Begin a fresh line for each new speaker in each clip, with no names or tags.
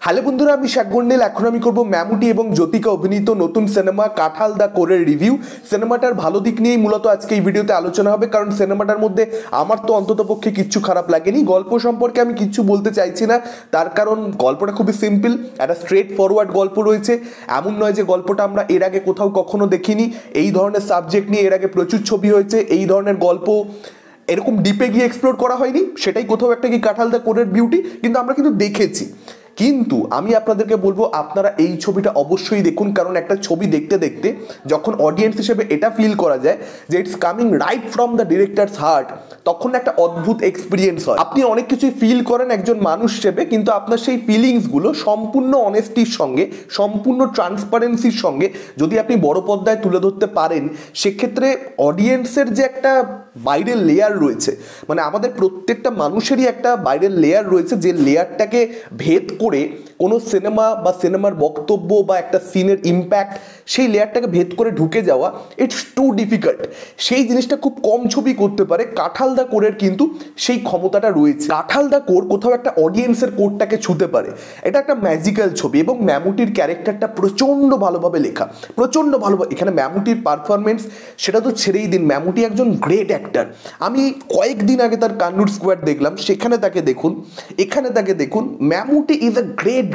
Hello বন্ধুরা, আমি শাকগন্ডেল। এখন আমি করব ম্যামুটি এবং জ্যোতিকা অভিনীত নতুন সিনেমা কাঁঠাল দা কোরের রিভিউ। সিনেমাটার ভালো দিক নিয়েই মূলত আজকে এই ভিডিওতে আলোচনা হবে, কারণ সিনেমাটার মধ্যে আমার তো অন্ততপক্ষে কিচ্ছু খারাপ লাগেনি। গল্প সম্পর্কে আমি কিচ্ছু বলতে চাইছি না, তার কারণ গল্পটা খুবই সিম্পল, একটা স্ট্রেট ফরওয়ার্ড গল্প রয়েছে। এমন নয় যে গল্পটা আমরা এর আগে কোথাও কখনো দেখিনি। এই ধরনের সাবজেক্ট নিয়ে এর আগে প্রচুর ছবি হয়েছে, এই ধরনের গল্প এরকম ডিপে গিয়ে এক্সপ্লোর করা হয়নি। সেটাই কোথাও একটা কি কাঁঠাল দা কোরের বিউটি, কিন্তু আমরা কিন্তু দেখেছি। কিন্তু আমি আপনাদেরকে বলবো আপনারা এই ছবিটা অবশ্যই দেখুন, কারণ একটা ছবি দেখতে দেখতে যখন অডিয়েন্স হিসেবে এটা ফিল করা যায় যে it's coming right from the directors heart, তখন একটা অদ্ভুত এক্সপিরিয়েন্স হয়। আপনি অনেক কিছুই ফিল করেন একজন মানুষ হিসেবে, কিন্তু আপনার সেই ফিলিংসগুলো সম্পূর্ণ অনেস্টির সঙ্গে, সম্পূর্ণ ট্রান্সপারেন্সির সঙ্গে যদি আপনি বড় পর্দায় তুলে ধরতে পারেন, সেক্ষেত্রে অডিয়েন্সের যে একটা বাইরের লেয়ার রয়েছে, মানে আমাদের প্রত্যেকটা মানুষেরই একটা বাইরের লেয়ার রয়েছে, যে লেয়ারটাকে ভেদ করে কোনো সিনেমা বা সিনেমার বক্তব্য বা একটা সিনের ইম্প্যাক্ট, সেই লেয়ারটাকে ভেদ করে ঢুকে যাওয়া ইটস টু ডিফিকাল্ট। সেই জিনিসটা খুব কম ছবি করতে পারে। কাঁঠাল দা কোরের কিন্তু সেই ক্ষমতাটা রয়েছে। কাঁঠাল দা কোর কোথাও একটা অডিয়েন্সের কোরটাকে ছুঁতে পারে। এটা একটা ম্যাজিক্যাল ছবি এবং ম্যামুটির ক্যারেক্টারটা প্রচণ্ড ভালোভাবে লেখা, প্রচণ্ড ভালোভাবে। এখানে ম্যামুটির পারফরমেন্স সেটা তো ছেড়েই দিন, ম্যামুটি একজন গ্রেট অ্যাক্টার। আমি কয়েকদিন আগে তার কান্নুর স্কোয়াড দেখলাম, সেখানে তাকে দেখুন, এখানে তাকে দেখুন। ম্যামুটি ইজ আ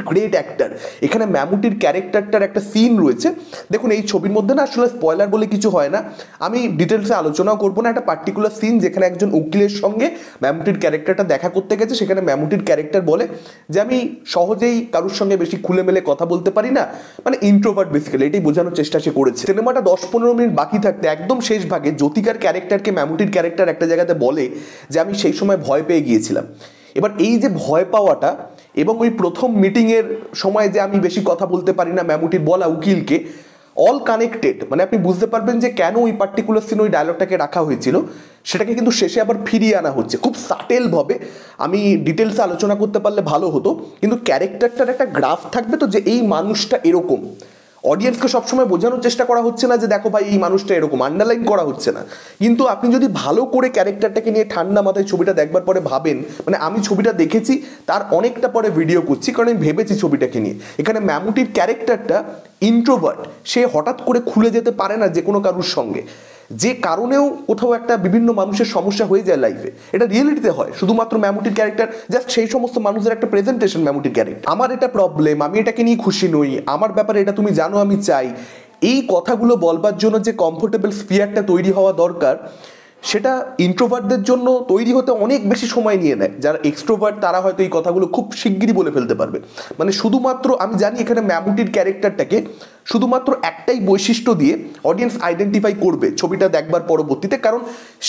গ্রেট অ্যাক্টার। এখানে ম্যামুটির ক্যারেক্টারটার একটা সিন রয়েছে, দেখুন এই ছবির মধ্যে না আসলে স্পয়লার বলে কিছু হয় না, আমি ডিটেলসে আলোচনাও করবো না। একটা পার্টিকুলার সিন যেখানে একজন উকিলের সঙ্গে ম্যামুটির ক্যারেক্টারটা দেখা করতে গেছে, সেখানে ম্যামুটির ক্যারেক্টার বলে যে আমি সহজেই কারোর সঙ্গে বেশি খুলে মেলে কথা বলতে পারি না, মানে ইন্ট্রোভার্ট বেসিক্যালি, এটাই বোঝানোর চেষ্টা সে করেছে। সিনেমাটা 10-15 মিনিট বাকি থাকতে একদম শেষ ভাগে জ্যোতিকার ক্যারেক্টারকে ম্যামুটির ক্যারেক্টার একটা জায়গাতে বলে যে আমি সেই সময় ভয় পেয়ে গিয়েছিলাম। এবার এই যে ভয় পাওয়াটা এবং ওই প্রথম মিটিংয়ের সময় যে আমি বেশি কথা বলতে পারি না, ম্যামুটির বলা উকিলকে, অল কানেক্টেড। মানে আপনি বুঝতে পারবেন যে কেন ওই পার্টিকুলার সিন ওই ডায়লগটাকে রাখা হয়েছিল, সেটাকে কিন্তু শেষে আবার ফিরিয়ে আনা হচ্ছে খুব সাটেলভাবে। আমি ডিটেলসে আলোচনা করতে পারলে ভালো হতো, কিন্তু ক্যারেক্টারটার একটা গ্রাফ থাকবে তো, যে এই মানুষটা এরকম। অডিয়েন্সকে সবসময় বোঝানোর চেষ্টা করা হচ্ছে না যে দেখো ভাই এই মানুষটা এরকম, আন্ডারলাইন করা হচ্ছে না। কিন্তু আপনি যদি ভালো করে ক্যারেক্টারটাকে নিয়ে ঠান্ডা মাথায় ছবিটা দেখবার পরে ভাবেন, মানে আমি ছবিটা দেখেছি তার অনেকটা পরে ভিডিও করছি, কারণ আমি ভেবেছি ছবিটাকে নিয়ে। এখানে ম্যামুটির ক্যারেক্টারটা ইন্ট্রোভার্ট, সে হঠাৎ করে খুলে যেতে পারে না যে কোনো কারুর সঙ্গে, যে কারণেও কোথাও একটা বিভিন্ন মানুষের সমস্যা হয়ে যায় লাইফে। এটা রিয়েলিটিতে হয়, শুধুমাত্র ম্যামুটির ক্যারেক্টার জাস্ট সেই সমস্ত মানুষের একটা প্রেজেন্টেশন ম্যামুটির ক্যারেক্টার। আমার এটা প্রবলেম, আমি এটাকে নিয়ে খুশি নই, আমার ব্যাপারে এটা তুমি জানো, আমি চাই। এই কথাগুলো বলবার জন্য যে কমফোর্টেবল স্ফিয়ারটা তৈরি হওয়া দরকার, সেটা ইন্ট্রোভার্টদের জন্য তৈরি হতে অনেক বেশি সময় নিয়ে নেয়। যারা এক্সট্রোভার্ট তারা হয়তো এই কথাগুলো খুব শিগগিরই বলে ফেলতে পারবে। মানে শুধুমাত্র আমি জানি এখানে ম্যামুটির ক্যারেক্টারটাকে শুধুমাত্র একটাই বৈশিষ্ট্য দিয়ে অডিয়েন্স আইডেন্টিফাই করবে ছবিটা দেখবার পরবর্তীতে, কারণ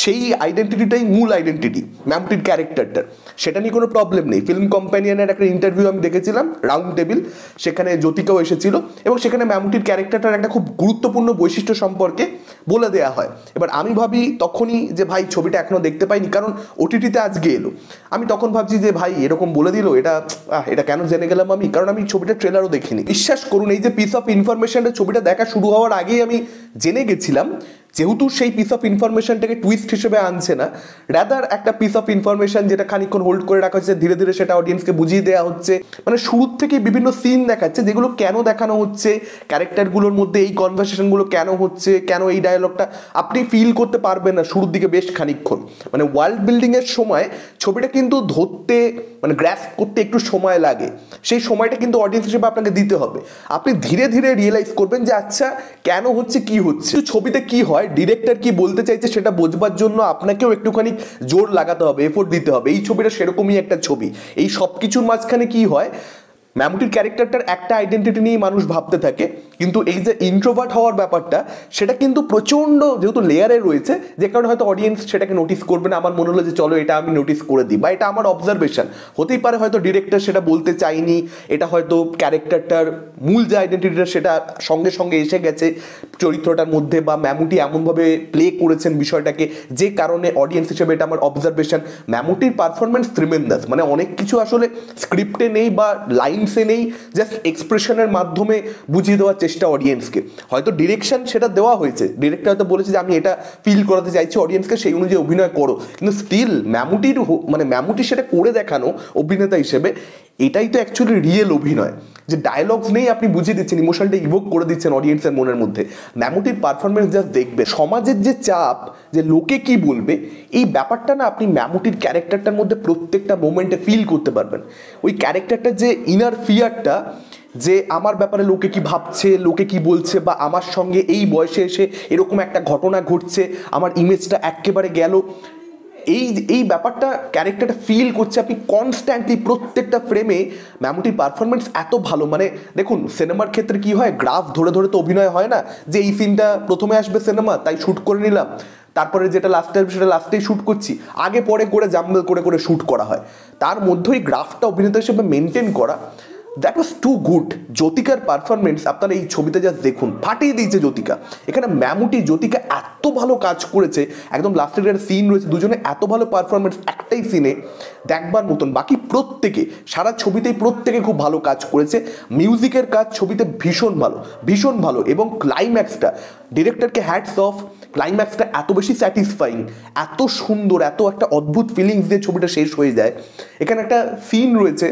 সেই আইডেন্টিটিটাই মূল আইডেন্টিটি ম্যামুটির ক্যারেক্টারটার। সেটা নিয়ে কোনো প্রবলেম নেই। ফিল্ম কম্প্যানিয়নের একটা ইন্টারভিউ আমি দেখেছিলাম, রাউন্ড টেবিল, সেখানে জ্যোতিকাও এসেছিল এবং সেখানে ম্যামুটির ক্যারেক্টারটার একটা খুব গুরুত্বপূর্ণ বৈশিষ্ট্য সম্পর্কে বলে দেওয়া হয়। এবার আমি ভাবি তখনই যে ভাই ছবিটা এখনো দেখতে পাইনি, কারণ ওটিটিতে আজকে এলো। আমি তখন ভাবছি যে ভাই এরকম বলে দিল, এটা কেন জেনে গেলাম আমি, কারণ আমি ছবিটা ট্রেলারও দেখিনি। বিশ্বাস করুন, এই যে পিস অফ ইনফরমেশনটা ছবিটা দেখা শুরু হওয়ার আগেই আমি জেনে গেছিলাম, যেহেতু সেই পিস অফ ইনফরমেশনটাকে টুইস্ট হিসেবে আনছে না, রাদার একটা পিস অফ ইনফরমেশন যেটা খানিকক্ষণ হোল্ড করে রাখা হচ্ছে, ধীরে ধীরে সেটা অডিয়েন্সকে বুঝিয়ে দেওয়া হচ্ছে। মানে শুরুর থেকে বিভিন্ন সিন দেখাচ্ছে যেগুলো কেন দেখানো হচ্ছে, ক্যারেক্টারগুলোর মধ্যে এই কনভারসেশনগুলো কেন হচ্ছে, কেন এই ডায়লগটা, আপনি ফিল করতে পারবেন না শুরুর দিকে বেশ খানিকক্ষণ। মানে ওয়ার্ল্ড বিল্ডিংয়ের সময় ছবিটা কিন্তু ধরতে, মানে গ্র্যাস্প করতে একটু সময় লাগে, সেই সময়টা কিন্তু অডিয়েন্স হিসেবে আপনাকে দিতে হবে। আপনি ধীরে ধীরে রিয়েলাইজ করবেন যে আচ্ছা কেন হচ্ছে, কি হচ্ছে। ছবিতে কি হয়, ডিরেক্টর কি বলতে চাইছে সেটা বোঝবার জন্য আপনাকেও একটুখানি জোর লাগাতে হবে, এফোর্ট দিতে হবে। এই ছবিটা সেরকমই একটা ছবি। এই সব কিছুর মাঝখানে কি হয়, ম্যামুটির ক্যারেক্টারটার একটা আইডেন্টিটি নিয়ে মানুষ ভাবতে থাকে, কিন্তু এই যে ইন্ট্রোভার্ট হওয়ার ব্যাপারটা, সেটা কিন্তু প্রচণ্ড যেহেতু লেয়ারে রয়েছে, যে কারণে হয়তো অডিয়েন্স সেটাকে নোটিস করবে না। আমার মনে হলো যে চলো এটা আমি নোটিস করে দিই, বা এটা আমার অবজারভেশন হতেই পারে, হয়তো ডিরেক্টর সেটা বলতে চাইনি, এটা হয়তো ক্যারেক্টারটার মূল যে আইডেন্টিটিটা সেটা সঙ্গে সঙ্গে এসে গেছে চরিত্রটার মধ্যে, বা ম্যামুটি এমনভাবে প্লে করেছেন বিষয়টাকে, যে কারণে অডিয়েন্স হিসেবে এটা আমার অবজারভেশন। ম্যামুটির পারফরমেন্স ট্রিমেন্ডাস, মানে অনেক কিছু আসলে স্ক্রিপ্টে নেই বা লাইনসে নেই, জাস্ট এক্সপ্রেশনের মাধ্যমে বুঝিয়ে দেওয়ার চেষ্টা অডিয়েন্সকে। হয়তো ডিরেকশন সেটা দেওয়া হয়েছে, ডিরেক্টর হয়তো বলেছে যে আমি এটা ফিল করাতে চাইছি অডিয়েন্সকে, সেই অনুযায়ী অভিনয় করো, কিন্তু স্টিল ম্যামুটির মানে ম্যামুটি সেটা করে দেখানো অভিনেতা হিসেবে এটাই তো অ্যাকচুয়ালি রিয়েল অভিনয়, যে ডায়লগস নেই, আপনি বুঝিয়ে দিচ্ছেন, ইমোশনটা ইভোক করে দিচ্ছেন অডিয়েন্সের মনের মধ্যে। ম্যামুটির পারফরমেন্স জাস্ট দেখবে, সমাজের যে চাপ, যে লোকে কি বলবে, এই ব্যাপারটা না আপনি ম্যামুটির ক্যারেক্টারটার মধ্যে প্রত্যেকটা মোমেন্টে ফিল করতে পারবেন। ওই ক্যারেক্টারটার যে ইনার ফিয়ারটা, যে আমার ব্যাপারে লোকে কি ভাবছে, লোকে কি বলছে, বা আমার সঙ্গে এই বয়সে এসে এরকম একটা ঘটনা ঘটছে, আমার ইমেজটা একেবারে গেল, এই ব্যাপারটা ক্যারেক্টারটা ফিল করছে আপনি কনস্ট্যান্টলি প্রত্যেকটা ফ্রেমে। ম্যামুটির পারফরমেন্স এত ভালো, মানে দেখুন সিনেমার ক্ষেত্রে কি হয়, গ্রাফ ধরে ধরে তো অভিনয় হয় না, যে এই সিনটা প্রথমে আসবে সিনেমা তাই শ্যুট করে নিলাম, তারপরে যেটা লাস্টে আসবে সেটা লাস্টেই শ্যুট করছি, আগে পরে করে জাম্বল করে করে শ্যুট করা হয়। তার মধ্যেই গ্রাফটা অভিনেতা হিসেবে মেনটেন করা, দ্যাট ওয়াজ টু গুড। জ্যোতিকার পারফরমেন্স আপনারা এই ছবিতে জাস্ট দেখুন, ফাটিয়ে দিয়েছে জ্যোতিকা। এখানে ম্যামুটি জ্যোতিকা এত ভালো কাজ করেছে, একদম লাস্টের একটা সিন রয়েছে, দুজনে এত ভালো পারফরমেন্স একটাই সিনে দেখবার মতন। বাকি প্রত্যেকে সারা ছবিতেই প্রত্যেকে খুব ভালো কাজ করেছে। মিউজিকের কাজ ছবিতে ভীষণ ভালো, ভীষণ ভালো। এবং ক্লাইম্যাক্সটা, ডিরেক্টরকে হ্যাটস অফ, ক্লাইম্যাক্সটা এত বেশি স্যাটিসফাইং, এত সুন্দর, এত একটা অদ্ভুত ফিলিংস দিয়ে ছবিটা শেষ হয়ে যায়। এখানে একটা সিন রয়েছে,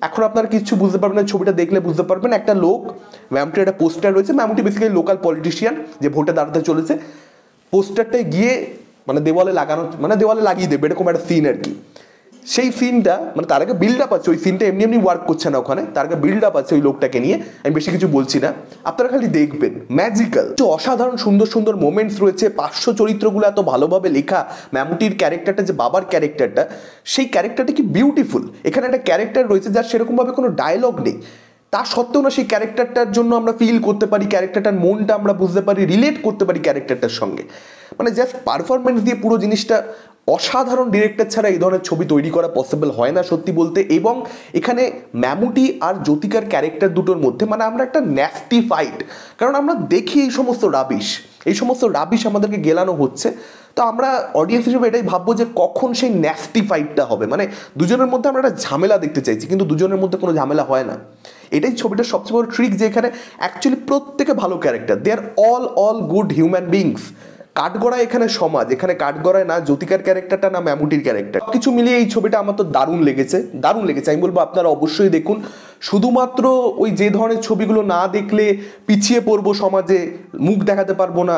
এখন আপনারা কিছু বুঝতে পারবেন না, ছবিটা দেখলে বুঝতে পারবেন। একটা লোক, ম্যামুটির একটা পোস্টার রয়েছে, ম্যামুটি বেসিক্যালি লোকাল পলিটিশিয়ান যে ভোটে দাঁড়াতে চলেছে, পোস্টারটায় গিয়ে মানে দেওয়ালে লাগানো, মানে দেওয়ালে লাগিয়ে দেবে, এরকম একটা সিন আর কি। সেই সিনটা মানে তার আগে বিল্ড আপ আছে, ওই সিনটা এমনি এমনি ওয়ার্ক করছে না ওখানে, তার আগে বিল্ড আপ আছে ওই লোকটাকে নিয়ে, আমি বেশি কিছু বলছি না, আপনারা খালি দেখবেন। ম্যাজিক্যাল, অসাধারণ সুন্দর সুন্দর মোমেন্টস রয়েছে, পার্শ্ব চরিত্রগুলো এত ভালোভাবে লেখা। ম্যামুটির ক্যারেক্টারটা, যে বাবার ক্যারেক্টারটা, সেই ক্যারেক্টারটা কি বিউটিফুল। এখানে একটা ক্যারেক্টার রয়েছে যার সেরকমভাবে কোনো ডায়লগ নেই, তা সত্ত্বেও না সেই ক্যারেক্টারটার জন্য আমরা ফিল করতে পারি, ক্যারেক্টারটার মনটা আমরা বুঝতে পারি, রিলেট করতে পারি ক্যারেক্টারটার সঙ্গে। মানে জাস্ট পারফরমেন্স দিয়ে পুরো জিনিসটা, অসাধারণ ডিরেক্টর ছাড়া এই ধরনের ছবি তৈরি করা পসিবল হয় না সত্যি বলতে। এবং এখানে ম্যামুটি আর জ্যোতিকার ক্যারেক্টার দুটোর মধ্যে মানে আমরা একটা ন্যাস্টি ফাইট, কারণ আমরা দেখি এই সমস্ত রাবিশ আমাদেরকে গেলানো হচ্ছে, তো আমরা অডিয়েন্স হিসেবে এটাই ভাববো যে কখন সেই ন্যাস্টি ফাইটটা হবে। মানে দুজনের মধ্যে আমরা একটা ঝামেলা দেখতে চাইছি, কিন্তু দুজনের মধ্যে কোনো ঝামেলা হয় না। এটাই ছবিটার সবচেয়ে বড় ট্রিক, যে এখানে অ্যাকচুয়ালি প্রত্যেকে ভালো ক্যারেক্টার, দে আর অল গুড হিউম্যান বিংস। কাঠগড়ায় এখানে সমাজ, এখানে কাঠগড়ায় না জ্যোতিকার ক্যারেক্টারটা না ম্যামুটির ক্যারেক্টার। কিছু মিলিয়ে এই ছবিটা আমার তো দারুণ লেগেছে। আমি বলবো আপনারা অবশ্যই দেখুন। শুধুমাত্র ওই যে ধরনের ছবিগুলো না দেখলে পিছিয়ে পড়বো সমাজে, মুখ দেখাতে পারবো না,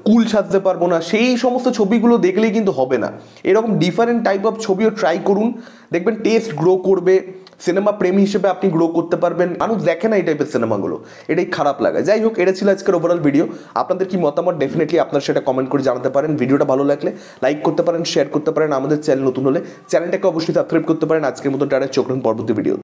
কুল সাজতে পারবো না, সেই সমস্ত ছবিগুলো দেখলেই কিন্তু হবে না। এরকম ডিফারেন্ট টাইপ অফ ছবিও ট্রাই করুন, দেখবেন টেস্ট গ্রো করবে, সিনেমা প্রেমী হিসেবে আপনি গ্রো করতে পারবেন। মানুষ দেখে না এই টাইপের সিনেমাগুলো, এটাই খারাপ লাগে। যাই হোক, এটা ছিল আজকের ওভারঅল ভিডিও। আপনাদের কি মতামত ডেফিনেটলি আপনার সেটা কমেন্ট করে জানাতে পারেন। ভিডিওটা ভালো লাগলে লাইক করতে পারেন, শেয়ার করতে পারেন। আমাদের চ্যানেল নতুন হলে চ্যানেলটাকে অবশ্যই সাবস্ক্রাইব করতে পারেন। আজকের মতো টাটা, চোখ রাখুন পরবর্তী ভিডিও।